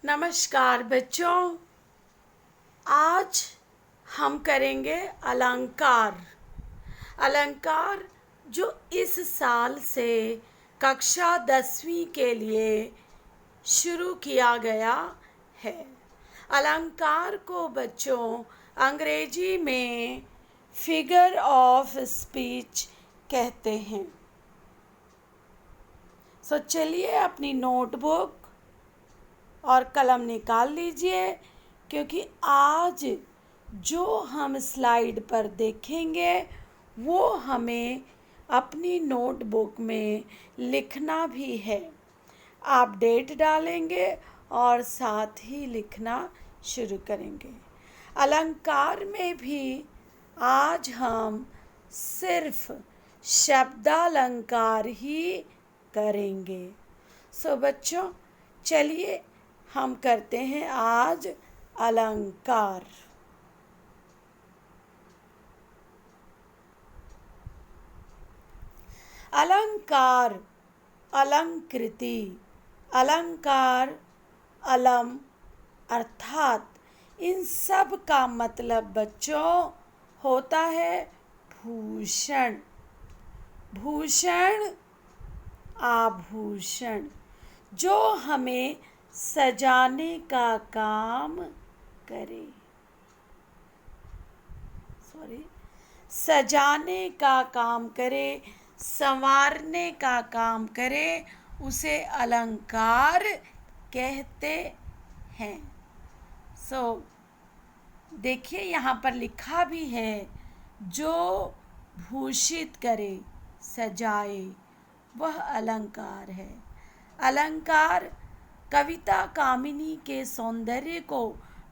नमस्कार बच्चों। आज हम करेंगे अलंकार। अलंकार जो इस साल से कक्षा 10वीं के लिए शुरू किया गया है। अलंकार को बच्चों अंग्रेजी में फिगर ऑफ स्पीच कहते हैं। चलिए अपनी नोटबुक और कलम निकाल लीजिए, क्योंकि आज जो हम स्लाइड पर देखेंगे वो हमें अपनी नोटबुक में लिखना भी है। आप डेट डालेंगे और साथ ही लिखना शुरू करेंगे। अलंकार में भी आज हम सिर्फ शब्दालंकार ही करेंगे। बच्चों चलिए हम करते हैं आज अलंकार। अलंकार, अलंकृति, अलंकार, अलम अर्थात इन सब का मतलब बच्चों होता है भूषण। भूषण, आभूषण जो हमें सजाने का काम करे। सजाने का काम करे, संवारने का काम करे, उसे अलंकार कहते हैं। देखिए यहाँ पर लिखा भी है, जो भूषित करे, सजाए, वह अलंकार है। अलंकार कविता कामिनी के सौंदर्य को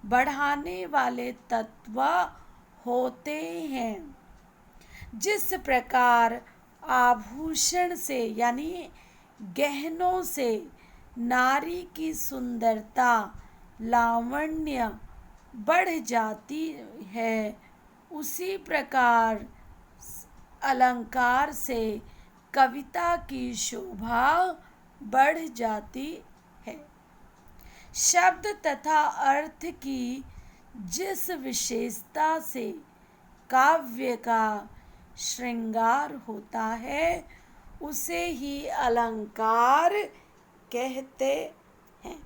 बढ़ाने वाले तत्व होते हैं। जिस प्रकार आभूषण से यानी गहनों से नारी की सुंदरता, लावण्य बढ़ जाती है, उसी प्रकार अलंकार से कविता की शोभा बढ़ जाती है। शब्द तथा अर्थ की जिस विशेषता से काव्य का श्रृंगार होता है, उसे ही अलंकार कहते हैं।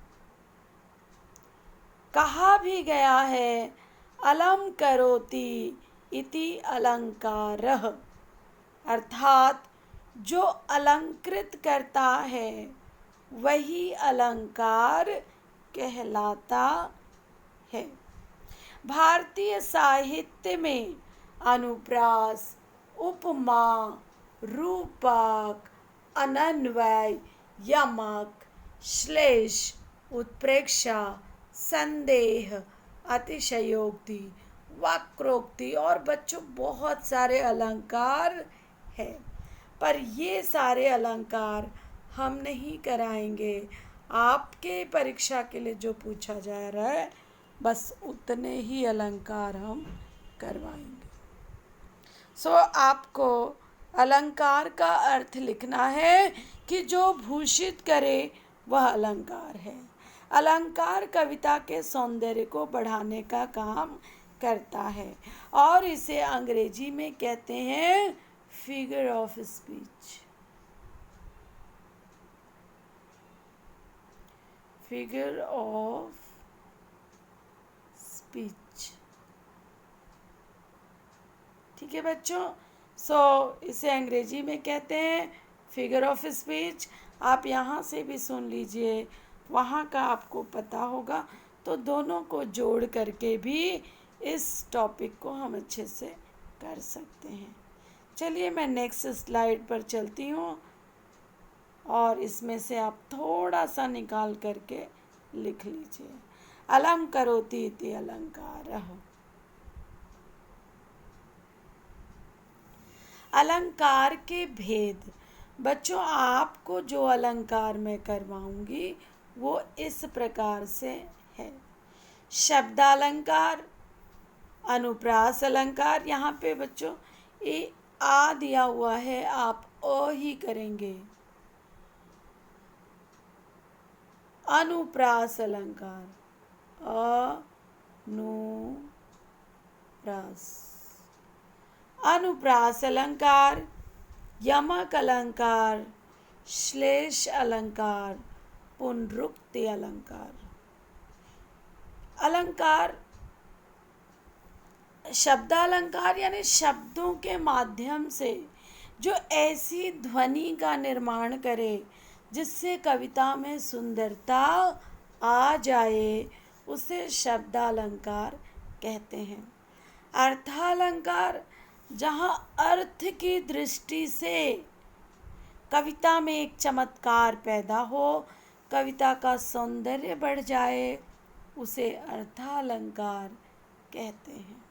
कहा भी गया है, अलम करोति इति अलंकारः, अर्थात जो अलंकृत करता है वही अलंकार कहलाता है। भारतीय साहित्य में अनुप्रास, उपमा, रूपक, अनन्वय, यमक, श्लेष, उत्प्रेक्षा, संदेह, अतिशयोक्ति, वक्रोक्ति और बच्चों बहुत सारे अलंकार हैं। पर ये सारे अलंकार हम नहीं कराएंगे। आपके परीक्षा के लिए जो पूछा जा रहा है बस उतने ही अलंकार हम करवाएंगे। आपको अलंकार का अर्थ लिखना है कि जो भूषित करे वह अलंकार है। अलंकार कविता के सौंदर्य को बढ़ाने का काम करता है और इसे अंग्रेजी में कहते हैं figure of speech. Figure of speech, ठीक है बच्चों। इसे अंग्रेजी में कहते हैं फिगर ऑफ स्पीच। आप यहाँ से भी सुन लीजिए, वहाँ का आपको पता होगा, तो दोनों को जोड़ करके भी इस टॉपिक को हम अच्छे से कर सकते हैं। चलिए मैं नेक्स्ट स्लाइड पर चलती हूँ और इसमें से आप थोड़ा सा निकाल करके लिख लीजिए। अलम करोति इति अलंकारः। अलंकार के भेद बच्चों, आपको जो अलंकार मैं करवाऊंगी वो इस प्रकार से है। शब्दालंकार, अनुप्रास अलंकार, यहाँ पे बच्चों ये आ दिया हुआ है, आप अ ही करेंगे। अनुप्रास अलंकार, अनुप्रास, अनुप्रास अलंकार, यमक अलंकार, श्लेष अलंकार, पुनरुक्ति अलंकार। अलंकार, शब्दालंकार यानी शब्दों के माध्यम से जो ऐसी ध्वनि का निर्माण करे जिससे कविता में सुंदरता आ जाए, उसे शब्दालंकार कहते हैं। अर्थालंकार, जहाँ अर्थ की दृष्टि से कविता में एक चमत्कार पैदा हो, कविता का सौंदर्य बढ़ जाए, उसे अर्थालंकार कहते हैं।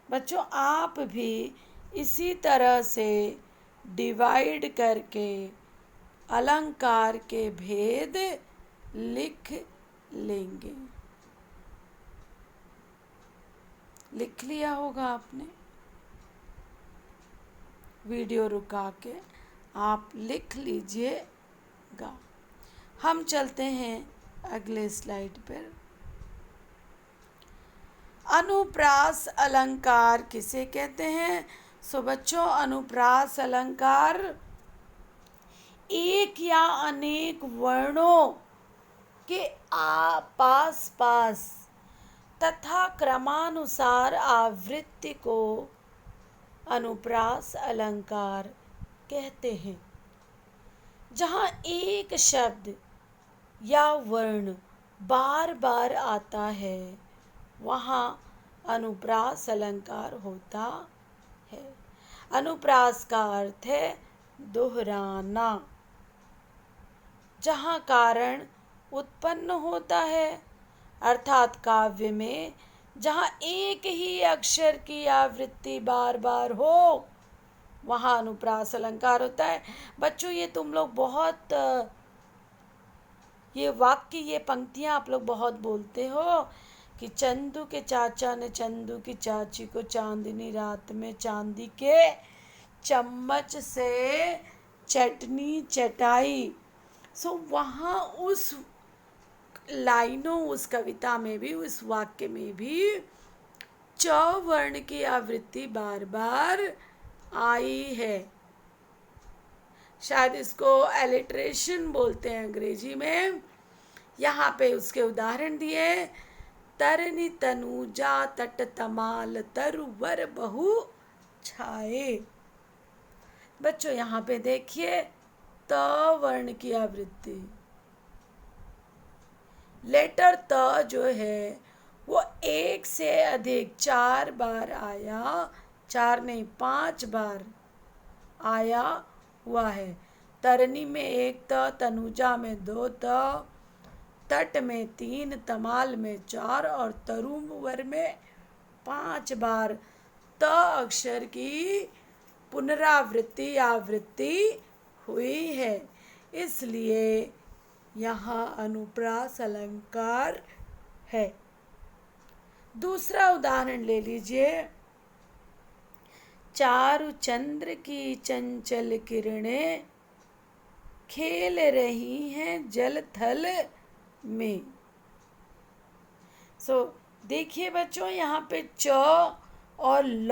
बच्चों, आप भी इसी तरह से डिवाइड करके अलंकार के भेद लिख लेंगे। लिख लिया होगा आपने, वीडियो रुका के आप लिख लीजिएगा। हम चलते हैं अगले स्लाइड पर। अनुप्रास अलंकार किसे कहते हैं? सो बच्चों, अनुप्रास अलंकार एक या अनेक वर्णों के पास पास तथा क्रमानुसार आवृत्ति को अनुप्रास अलंकार कहते हैं। जहाँ एक शब्द या वर्ण बार बार आता है, वहाँ अनुप्रास अलंकार होता है। अनुप्रास का अर्थ है दोहराना। जहाँ कारण उत्पन्न होता है, अर्थात काव्य में जहाँ एक ही अक्षर की आवृत्ति बार बार हो, वहाँ अनुप्रास अलंकार होता है। बच्चों, ये तुम लोग बहुत ये वाक्य, ये पंक्तियाँ आप लोग बहुत बोलते हो कि चंदू के चाचा ने चंदू की चाची को चांदनी रात में चांदी के चम्मच से चटनी चटाई। सो वहाँ उस लाइनों, उस कविता में भी, उस वाक्य में भी च वर्ण की आवृत्ति बार बार आई है। शायद इसको एलिट्रेशन बोलते हैं अंग्रेजी में। यहाँ पे उसके उदाहरण दिए, तरनी तनुजा तट तमाल तरुवर बहु छाए। बच्चों, यहाँ पे देखिए त वर्ण की आवृत्ति, लेटर त जो है वो एक से अधिक 4 बार आया, 4 नहीं 5 बार आया हुआ है। तरनी में 1 त, तनुजा में 2 त, तट में 3, तमाल में 4 और तरुवर में 5 बार त अक्षर की पुनरावृत्ति आवृत्ति हुई है। इसलिए यहाँ अनुप्रास अलंकार है। दूसरा उदाहरण ले लीजिए। चारु चंद्र की चंचल किरणें खेल रही हैं जल थल में। देखिए बच्चों, यहाँ पे च और ल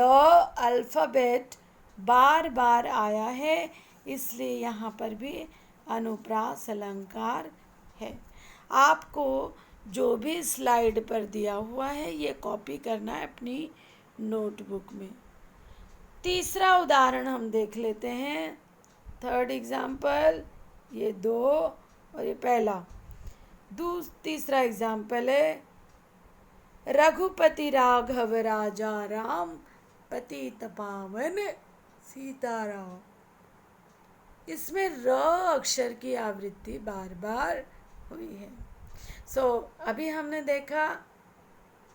अल्फ़ाबेट बार बार आया है, इसलिए यहाँ पर भी अनुप्रास अलंकार है। आपको जो भी स्लाइड पर दिया हुआ है, ये कॉपी करना है अपनी नोटबुक में। तीसरा उदाहरण हम देख लेते हैं। थर्ड एग्जाम्पल, ये 2 और ये पहला। तीसरा एग्जाम्पल है, रघुपति राघव राजा राम पतित पावन सीताराम। इसमें र अक्षर की आवृत्ति बार बार हुई है। अभी हमने देखा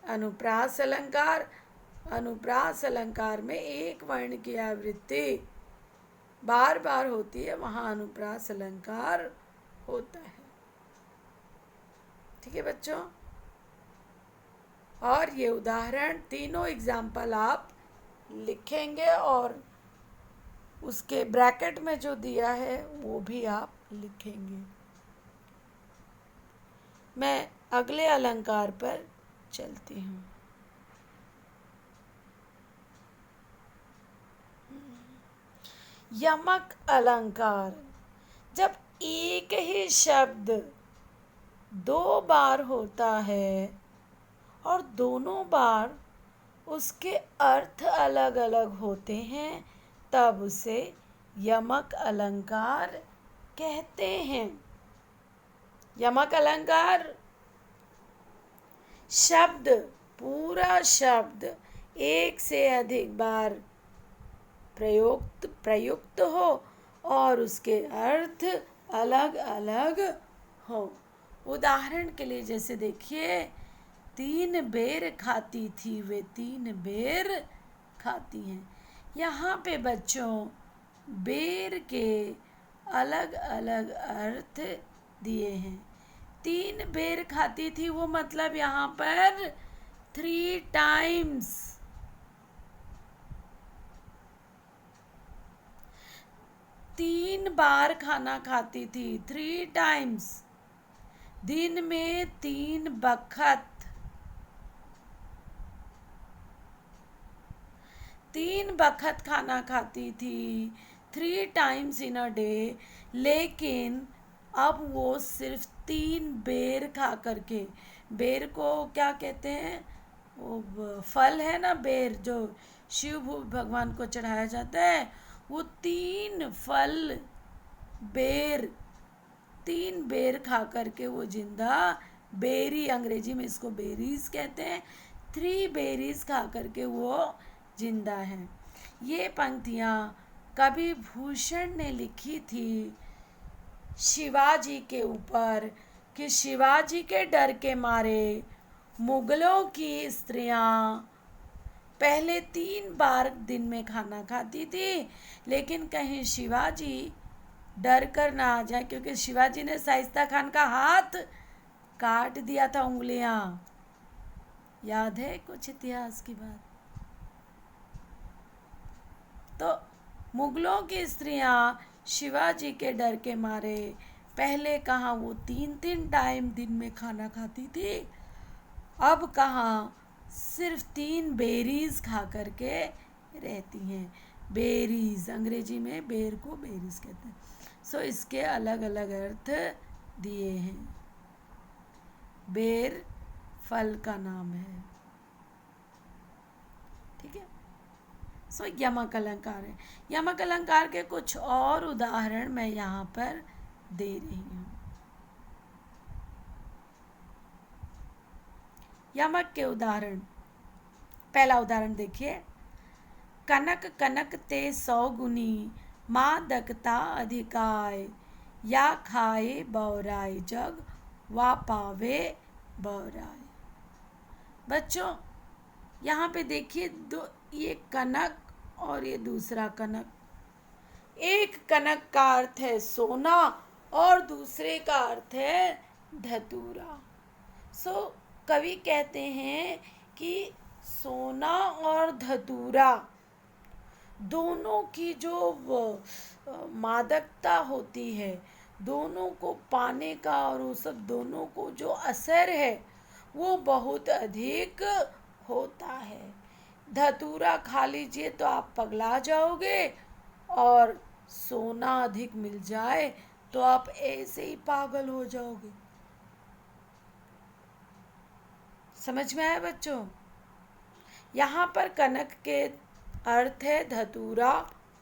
अनुप्रास अलंकार। अनुप्रास अलंकार में एक वर्ण की आवृत्ति बार बार होती है, वहाँ अनुप्रास अलंकार होता है। ठीक है बच्चों, और ये उदाहरण तीनों एग्जाम्पल आप लिखेंगे और उसके ब्रैकेट में जो दिया है वो भी आप लिखेंगे। मैं अगले अलंकार पर चलती हूँ। यमक अलंकार। जब एक ही शब्द दो बार होता है और दोनों बार उसके अर्थ अलग अलग होते हैं, तब उसे यमक अलंकार कहते हैं। यमक अलंकार शब्द, पूरा शब्द एक से अधिक बार प्रयुक्त हो और उसके अर्थ अलग अलग हो। उदाहरण के लिए जैसे देखिए, 3 बेर खाती थी वे 3 बेर खाती हैं। यहाँ पे बच्चों बेर के अलग अलग अर्थ दिए हैं। 3 बेर खाती थी, वो मतलब यहाँ पर 3 टाइम्स। 3 बार खाना खाती थी, 3 टाइम्स। दिन में 3 बखत, 3 बखत खाना खाती थी, 3 टाइम्स इन अ डे। लेकिन अब वो सिर्फ 3 बेर खा करके, बेर को क्या कहते हैं, वो फल है ना बेर, जो शिव भगवान को चढ़ाया जाता है, वो 3 फल बेर, 3 बेर खा करके वो जिंदा, बेरी अंग्रेजी में इसको बेरीज कहते हैं, 3 बेरीज खा करके वो जिंदा है। ये पंक्तियाँ कवि भूषण ने लिखी थी शिवाजी के ऊपर, कि शिवाजी के डर के मारे मुगलों की स्त्रियाँ पहले 3 बार दिन में खाना खाती थी, लेकिन कहीं शिवाजी डर कर ना आ जाए, क्योंकि शिवाजी ने शाइस्ता खान का हाथ काट दिया था, उंगलियां। याद है कुछ इतिहास की बात? तो मुगलों की स्त्रियां शिवाजी के डर के मारे पहले कहाँ वो 3-3 टाइम दिन में खाना खाती थी, अब कहाँ सिर्फ 3 बेरीज खा करके रहती हैं। बेरीज अंग्रेजी में बेर को बेरीज कहते हैं। सो इसके अलग अलग अर्थ दिए हैं। बेर फल का नाम है, ठीक है। सो यमक अलंकार है। यमक अलंकार के कुछ और उदाहरण मैं यहाँ पर दे रही हूँ। यमक के उदाहरण, पहला उदाहरण देखिए, कनक कनक ते 100 गुनी, मादकता अधिकाय, या खाए बौराय जग, वा पावे बौराय। बच्चों यहाँ पे देखिए, दो, ये कनक और ये दूसरा कनक। एक कनक का अर्थ है सोना और दूसरे का अर्थ है धतूरा। सो कवि कहते हैं कि सोना और धतूरा दोनों की जो मादकता होती है, दोनों को पाने का और वो सब दोनों को जो असर है वो बहुत अधिक होता है। धतूरा खा लीजिए तो आप पगला जाओगे, और सोना अधिक मिल जाए तो आप ऐसे ही पागल हो जाओगे। समझ में आया बच्चों? यहाँ पर कनक के अर्थ है धतूरा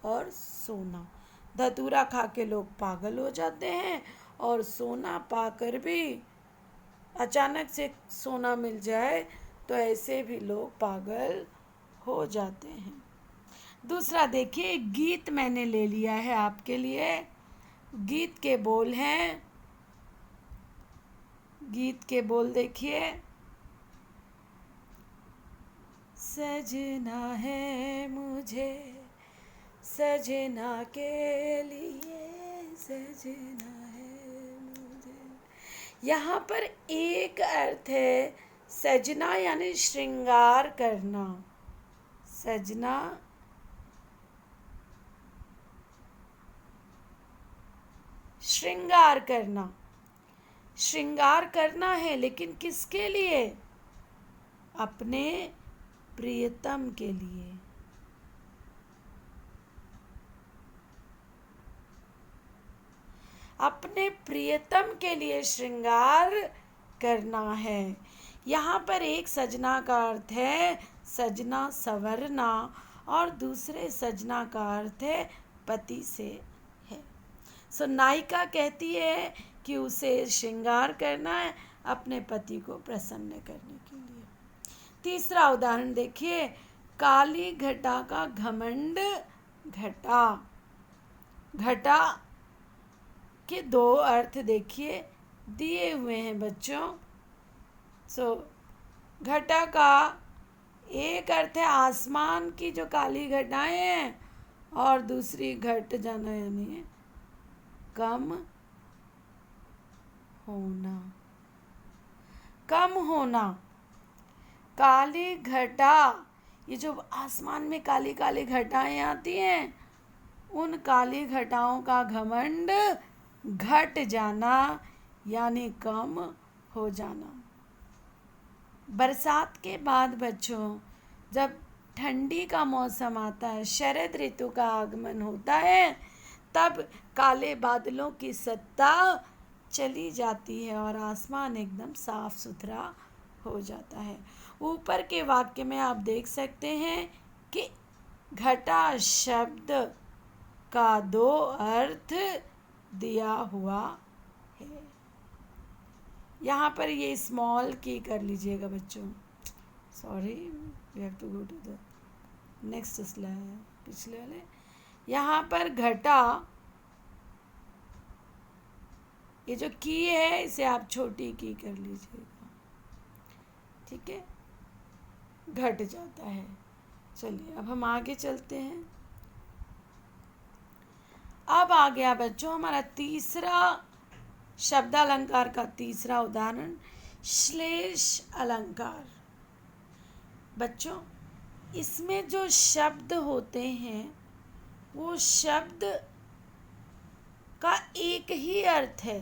और सोना। धतूरा खा के लोग पागल हो जाते हैं, और सोना पाकर भी अचानक से सोना मिल जाए तो ऐसे भी लोग पागल हो जाते हैं। दूसरा देखिए, गीत मैंने ले लिया है आपके लिए। गीत के बोल हैं, गीत के बोल देखिए, सजना है मुझे सजना के लिए, सजना है मुझे। यहाँ पर एक अर्थ है सजना यानी श्रृंगार करना, सजना श्रृंगार करना। श्रृंगार करना है, लेकिन किसके लिए? अपने प्रियतम के लिए। अपने प्रियतम के लिए श्रृंगार करना है। यहाँ पर एक सजना का अर्थ है सजना संवरना, और दूसरे सजना का अर्थ है पति से है। सो नायिका कहती है कि उसे श्रृंगार करना है अपने पति को प्रसन्न करने के लिए। तीसरा उदाहरण देखिए, काली घटा का घमंड घटा। घटा के दो अर्थ देखिए दिए हुए हैं बच्चों। सो घटा का एक अर्थ है आसमान की जो काली घटाएं हैं, और दूसरी घट जाना यानी कम होना। कम होना। काली घटा, ये जो आसमान में काली काली घटाएं आती हैं, उन काली घटाओं का घमंड घट जाना यानी कम हो जाना। बरसात के बाद बच्चों जब ठंडी का मौसम आता है, शरद ऋतु का आगमन होता है, तब काले बादलों की सत्ता चली जाती है और आसमान एकदम साफ सुथरा हो जाता है। ऊपर के वाक्य में आप देख सकते हैं कि घटा शब्द का दो अर्थ दिया हुआ है। यहाँ पर ये स्मॉल की कर लीजिएगा बच्चों। Sorry, we have to go to the next slide, पिछले वाले। यहाँ पर घटा, ये जो की है इसे आप छोटी की कर लीजिएगा, ठीक है, घट जाता है। चलिए अब हम आगे चलते हैं। अब आ गया बच्चों हमारा तीसरा शब्दालंकार का तीसरा उदाहरण, श्लेष अलंकार। बच्चों इसमें जो शब्द होते हैं वो शब्द का एक ही अर्थ है।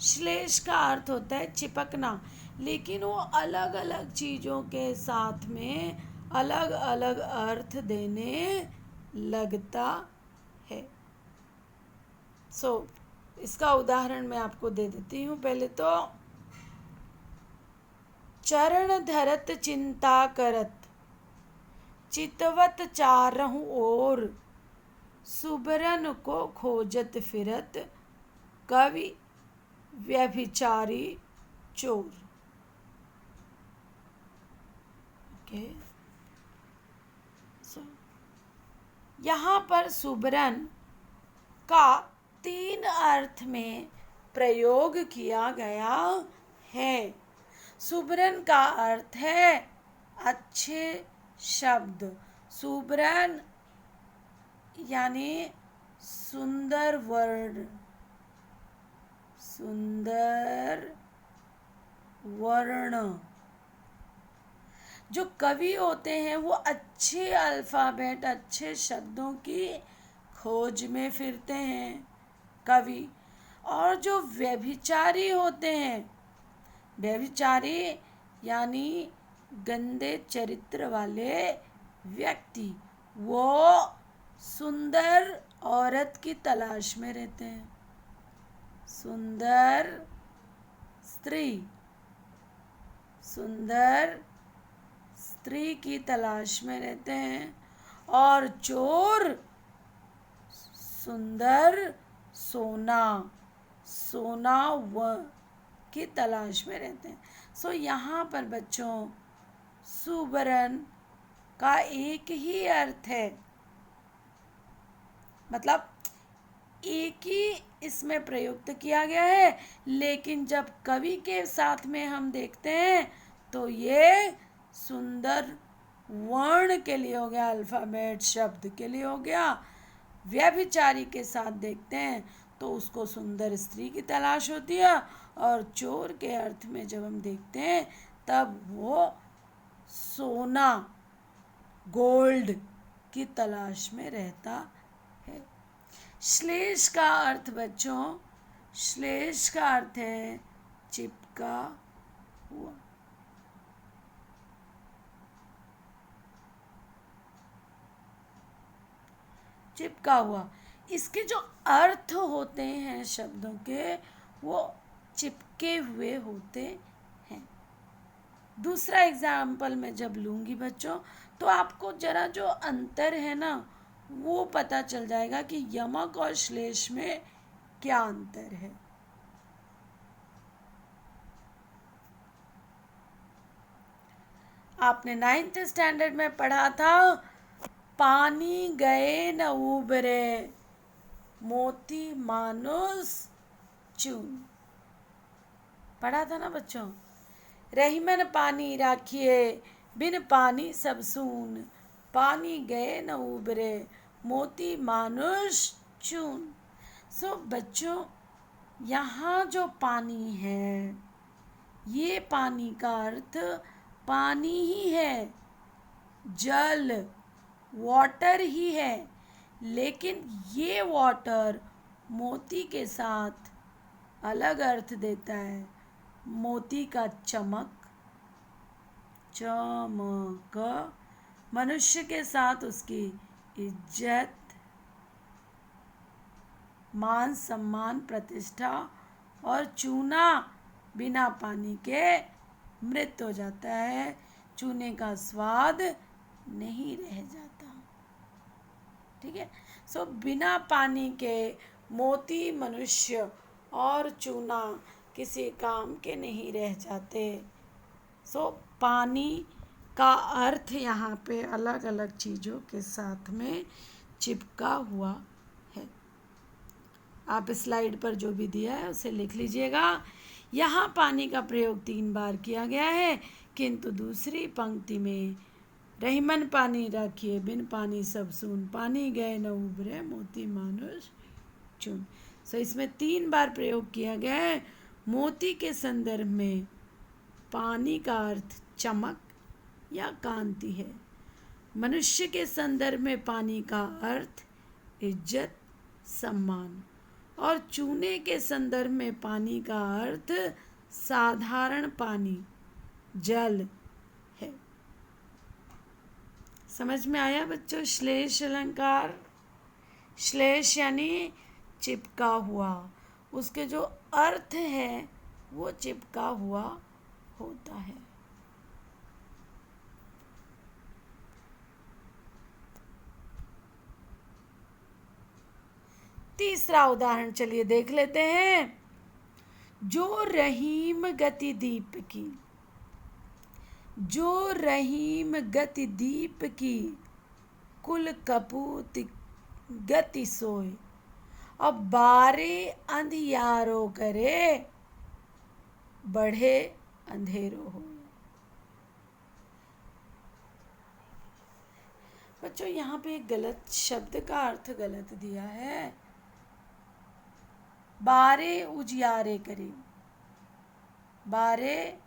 श्लेष का अर्थ होता है चिपकना, लेकिन वो अलग अलग चीज़ों के साथ में अलग अलग अर्थ देने लगता है। इसका उदाहरण मैं आपको दे देती हूँ। पहले तो, चरण धरत चिंता करत, चितवत चारहु ओर, सुबरन को खोजत फिरत, कवि व्यभिचारी चोर। ओके, यहाँ पर सुबरन का तीन अर्थ में प्रयोग किया गया है। सुबरन का अर्थ है अच्छे शब्द। सुबरन यानी सुंदर वर्ण, सुंदर वर्ण। जो कवि होते हैं वो अच्छे अल्फ़ाबेट, अच्छे शब्दों की खोज में फिरते हैं कवि। और जो व्यभिचारी होते हैं, व्यभिचारी यानी गंदे चरित्र वाले व्यक्ति, वो सुंदर औरत की तलाश में रहते हैं। सुंदर स्त्री, सुंदर स्त्री की तलाश में रहते हैं। और चोर सुंदर सोना, सोना की तलाश में रहते हैं। यहाँ पर बच्चों सुबरन का एक ही अर्थ है, मतलब एक ही इसमें प्रयुक्त किया गया है, लेकिन जब कवि के साथ में हम देखते हैं तो ये सुंदर वर्ण के लिए हो गया, अल्फ़ाबेट शब्द के लिए हो गया। व्यभिचारी के साथ देखते हैं तो उसको सुंदर स्त्री की तलाश होती है, और चोर के अर्थ में जब हम देखते हैं तब वो सोना, गोल्ड की तलाश में रहता है। श्लेष का अर्थ बच्चों श्लेष का अर्थ है चिपका हुआ। चिपका हुआ, इसके जो अर्थ होते हैं शब्दों के वो चिपके हुए होते हैं। दूसरा एग्जाम्पल मैं जब लूँगी बच्चों तो आपको जरा जो अंतर है ना वो पता चल जाएगा कि यमक और श्लेष में क्या अंतर है। आपने 9th स्टैंडर्ड में पढ़ा था, पानी गए न उबरे मोती मानुस चून, पढ़ा था ना बच्चों। रहीमन पानी राखिए बिन पानी सब सून, पानी गए न उबरे मोती मानुष चून। सो बच्चों यहाँ जो पानी है ये पानी का अर्थ पानी ही है, जल वाटर ही है, लेकिन ये वाटर मोती के साथ अलग अर्थ देता है। मोती का चमक, चमक, मनुष्य के साथ उसकी इज्जत, मान सम्मान प्रतिष्ठा, और चूना बिना पानी के मृत हो जाता है, चूने का स्वाद नहीं रह जाता। ठीक है। सो बिना पानी के मोती मनुष्य और चूना किसी काम के नहीं रह जाते। सो पानी का अर्थ यहाँ पे अलग अलग चीज़ों के साथ में चिपका हुआ है। आप स्लाइड पर जो भी दिया है उसे लिख लीजिएगा। यहाँ पानी का प्रयोग 3 बार किया गया है, किंतु दूसरी पंक्ति में रहीमन पानी राखिए बिन पानी सब सून, पानी गए न उबरे मोती मानुष चून। सो इसमें 3 बार प्रयोग किया गया है। मोती के संदर्भ में पानी का अर्थ चमक या कांति है। मनुष्य के संदर्भ में पानी का अर्थ इज्जत सम्मान, और चूने के संदर्भ में पानी का अर्थ साधारण पानी जल है। समझ में आया बच्चों? श्लेष अलंकार, श्लेष यानी चिपका हुआ, उसके जो अर्थ है वो चिपका हुआ होता है। तीसरा उदाहरण चलिए देख लेते हैं। जो रहीम गति दीप की, जो रहीम गति दीप की, कुल कपूत गति सोए, अब बारे अंधियारो करे, बढ़े अंधेरो हो। बच्चों यहाँ पे एक गलत शब्द का अर्थ गलत दिया है। बारे उजियारे करे, बारे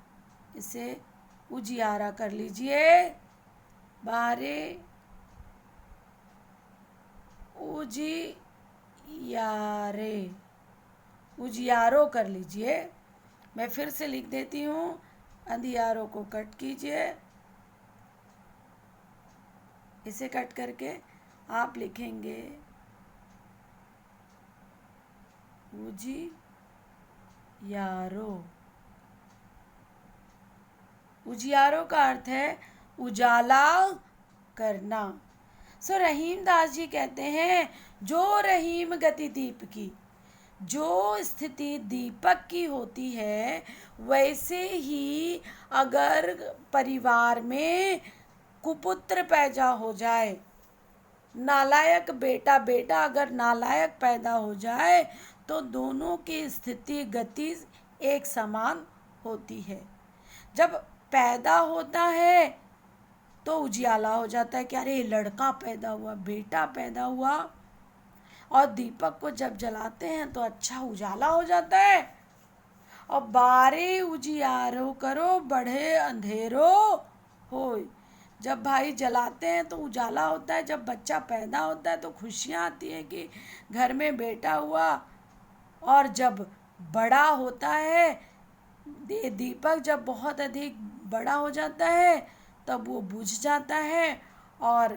इसे उजियारा कर लीजिए, बारे उजियारे, उजियारो कर लीजिए। मैं फिर से लिख देती हूँ, अंधियारों को कट कीजिए, इसे कट करके आप लिखेंगे उजियारो। उजियारो का अर्थ है उजाला करना। सो रहीम दास जी कहते हैं, जो रहीम गति दीप की, जो स्थिति दीपक की होती है, वैसे ही अगर परिवार में कुपुत्र पैदा हो जाए, नालायक बेटा बेटा अगर नालायक पैदा हो जाए तो दोनों की स्थिति गति एक समान होती है। जब पैदा होता है तो उजियाला हो जाता है कि अरे लड़का पैदा हुआ, बेटा पैदा हुआ, और दीपक को जब जलाते हैं तो अच्छा उजाला हो जाता है। और बारे उजियारो करो, बढ़े अंधेरो होय। जब भाई जलाते हैं तो उजाला होता है, जब बच्चा पैदा होता है तो खुशियाँ आती है कि घर में बेटा हुआ और जब बड़ा होता है, दीपक जब बहुत अधिक बड़ा हो जाता है तब वो बुझ जाता है। और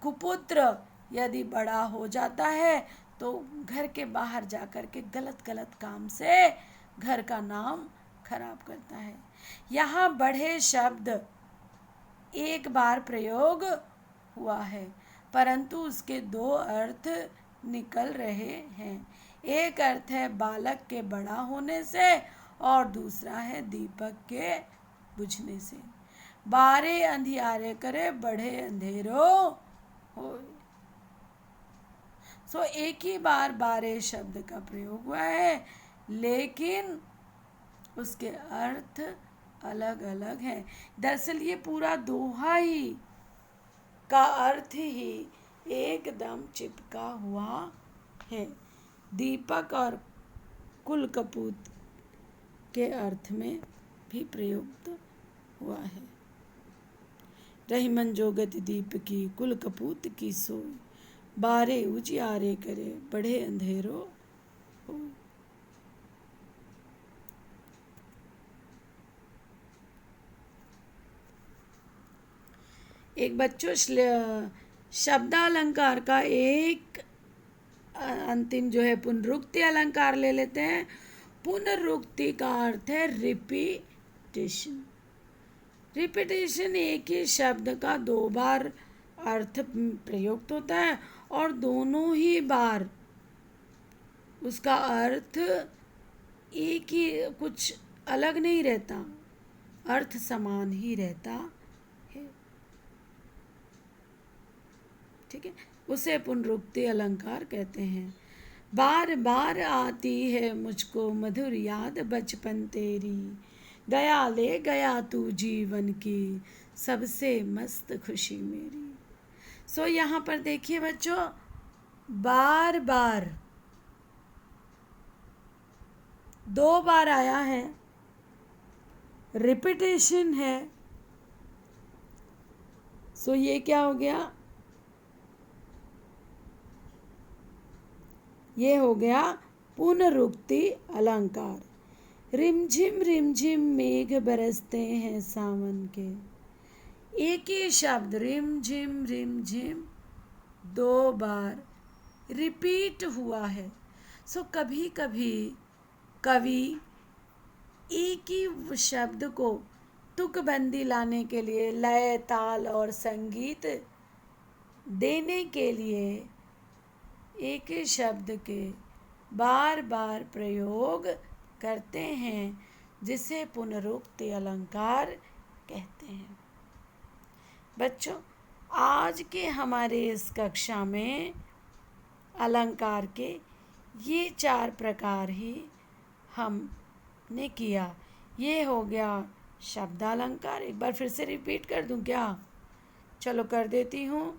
कुपुत्र यदि बड़ा हो जाता है तो घर के बाहर जाकर के गलत गलत काम से घर का नाम खराब करता है। यहाँ बढ़े शब्द एक बार प्रयोग हुआ है, परंतु उसके दो अर्थ निकल रहे हैं। एक अर्थ है बालक के बड़ा होने से और दूसरा है दीपक के बुझने से। बारे अंधियारे करे बढ़े अंधेरो हो। सो एक ही बार बारे शब्द का प्रयोग हुआ है, लेकिन उसके अर्थ अलग अलग हैं। दरअसल ये पूरा दोहा ही का अर्थ ही एकदम चिपका हुआ है। दीपक और कुल कपूत के अर्थ में भी प्रयुक्त हुआ है। रही मन जो गति दीप की, कुल कपूत की सोई, बारे उजियारे करे बढ़े अंधेरो हो। एक बच्चों शब्दालंकार का एक अंतिम जो है पुनरुक्ति अलंकार ले लेते हैं। पुनरुक्ति का अर्थ है रिपीटेशन। रिपीटेशन एक ही शब्द का दो बार अर्थ प्रयुक्त होता है और दोनों ही बार उसका अर्थ एक ही, कुछ अलग नहीं रहता, अर्थ समान ही रहता है। ठीक है, उसे पुनरुक्ति अलंकार कहते हैं। बार बार आती है मुझको मधुर याद बचपन तेरी, गया ले गया तू जीवन की सबसे मस्त खुशी मेरी। सो यहाँ पर देखिए बच्चों, बार बार दो बार आया है, रिपीटेशन है। सो ये क्या हो गया, ये हो गया पुनरुक्ति अलंकार। रिमझिम मेघ बरसते हैं सावन के, एक ही शब्द रिमझिम दो बार रिपीट हुआ है। सो कभी कभी कवि एक ही शब्द को तुकबंदी लाने के लिए, लय ताल और संगीत देने के लिए एक ही शब्द के बार बार प्रयोग करते हैं, जिसे पुनरुक्ति अलंकार कहते हैं। बच्चों, आज के हमारे इस कक्षा में अलंकार के ये 4 प्रकार ही हमने किया। ये हो गया शब्दालंकार। एक बार फिर से रिपीट कर दूं क्या? चलो कर देती हूँ।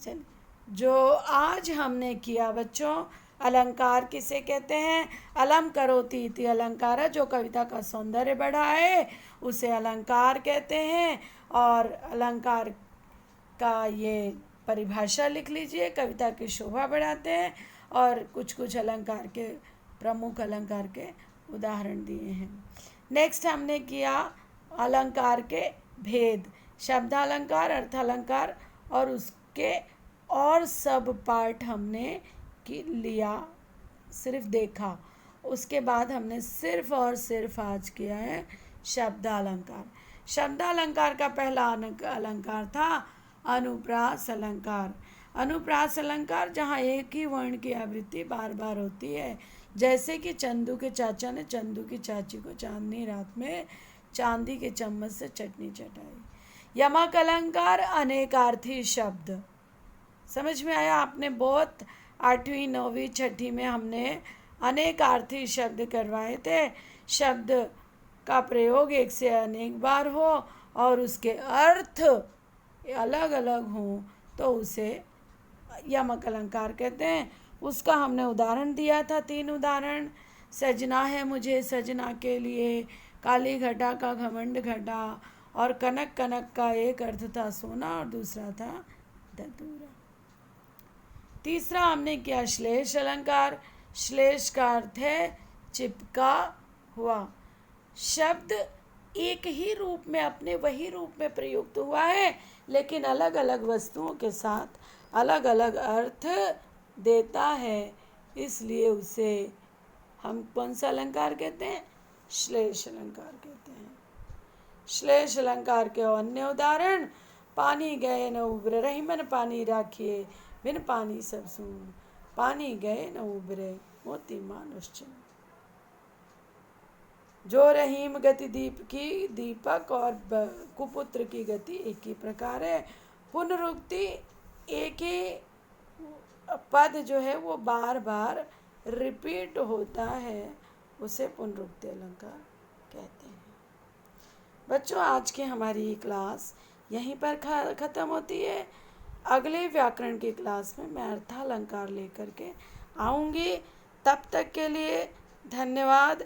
चल, जो आज हमने किया बच्चों, अलंकार किसे कहते हैं? अलम करोति इति अलंकार, जो कविता का सौंदर्य बढ़ाए उसे अलंकार कहते हैं। और अलंकार का ये परिभाषा लिख लीजिए, कविता की शोभा बढ़ाते हैं। और कुछ कुछ अलंकार के, प्रमुख अलंकार के उदाहरण दिए हैं। नेक्स्ट हमने किया अलंकार के भेद, शब्दालंकार, अर्थालंकार और उसके और सब पार्ट हमने लिया, सिर्फ देखा। उसके बाद हमने सिर्फ और सिर्फ आज किया है शब्दालंकार। शब्दालंकार का पहला अलंकार था अनुप्रास अलंकार। अनुप्रास अलंकार जहाँ एक ही वर्ण की आवृत्ति बार बार होती है, जैसे कि चंदू के चाचा ने चंदू की चाची को चांदनी रात में चांदी के चम्मच से चटनी चटाई। यमक अलंकार अनेकार्थी शब्द। समझ में आया? आपने बहुत 8वीं 9वीं 6ठी में हमने अनेकार्थी शब्द करवाए थे। शब्द का प्रयोग एक से अनेक बार हो और उसके अर्थ अलग अलग हों तो उसे यमक अलंकार कहते हैं। उसका हमने उदाहरण दिया था, 3 उदाहरण। सजना है मुझे सजना के लिए, काली घटा का घमंड घटा, और कनक कनक का एक अर्थ था सोना और दूसरा था धतूरा। तीसरा हमने किया श्लेष अलंकार। श्लेष का अर्थ है चिपका हुआ। शब्द एक ही रूप में, अपने वही रूप में प्रयुक्त हुआ है, लेकिन अलग अलग वस्तुओं के साथ अलग अलग अर्थ देता है, इसलिए उसे हम कौन सा अलंकार कहते हैं? श्लेष अलंकार कहते हैं। श्लेष अलंकार के अन्य उदाहरण, पानी गए न उबरे, रहीमन पानी राखिए, बिन पानी सब सून, पानी गए न उबरे, मोती मानुष चिन्ह। जो रहीम गति दीप की, दीपक और कुपुत्र की गति एक ही प्रकार है। पुनरुक्ति, एक ही पद जो है वो बार बार रिपीट होता है, उसे पुनरुक्ति अलंकार कहते हैं। बच्चों, आज की हमारी क्लास यहीं पर ख़त्म होती है। अगले व्याकरण की क्लास में मैं अर्थालंकार लेकर के आऊँगी। तब तक के लिए धन्यवाद।